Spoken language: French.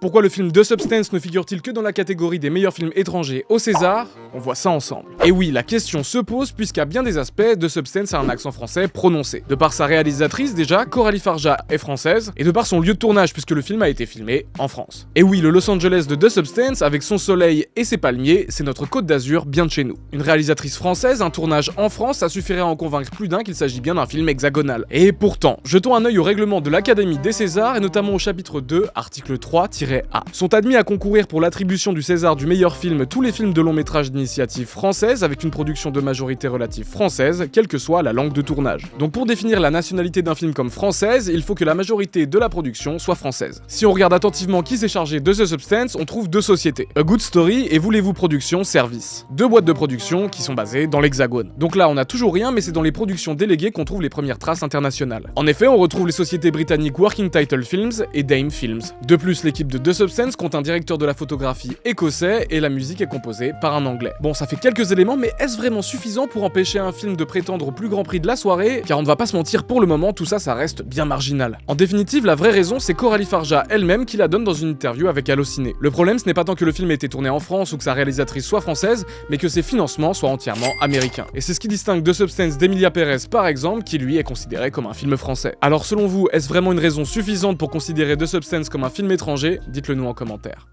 Pourquoi le film The Substance ne figure-t-il que dans la catégorie des meilleurs films étrangers au César? On voit ça ensemble. Et oui, la question se pose puisqu'à bien des aspects, The Substance a un accent français prononcé. De par sa réalisatrice déjà, Coralie Farja est française, et de par son lieu de tournage puisque le film a été filmé en France. Et oui, le Los Angeles de The Substance, avec son soleil et ses palmiers, c'est notre Côte d'Azur bien de chez nous. Une réalisatrice française, un tournage en France, ça suffirait à en convaincre plus d'un qu'il s'agit bien d'un film hexagonal. Et pourtant, jetons un œil au règlement de l'Académie des Césars et notamment au chapitre 2, article 3-A. Sont admis à concourir pour l'attribution du César du meilleur film tous les films de long métrage d'initiative française avec une production de majorité relative française, quelle que soit la langue de tournage. Donc pour définir la nationalité d'un film comme française, il faut que la majorité de la production soit française. Si on regarde attentivement qui s'est chargé de The Substance, on trouve deux sociétés, A Good Story et Voulez-vous Production Service. Deux boîtes de production qui sont basées dans l'Hexagone. Donc là on a toujours rien, mais c'est dans les productions déléguées qu'on trouve les premières traces internationales. En effet, on retrouve les sociétés britanniques Working Title Films et Dame Films. De plus, l'équipe de The Substance compte un directeur de la photographie écossais et la musique est composée par un anglais. Bon, ça fait quelques éléments, mais est-ce vraiment suffisant pour empêcher un film de prétendre au plus grand prix de la soirée? Car on ne va pas se mentir, pour le moment, tout ça, ça reste bien marginal. En définitive, la vraie raison, c'est Coralie Farja elle-même qui la donne dans une interview avec Allociné. Le problème, ce n'est pas tant que le film ait été tourné en France ou que sa réalisatrice soit française, mais que ses financements soient entièrement américains. Et c'est ce qui distingue The Substance d'Emilia Pérez, par exemple, qui lui est considéré comme un film français. Alors selon vous, est-ce vraiment une raison suffisante pour considérer The Substance comme un film étranger? Dites-le nous en commentaire.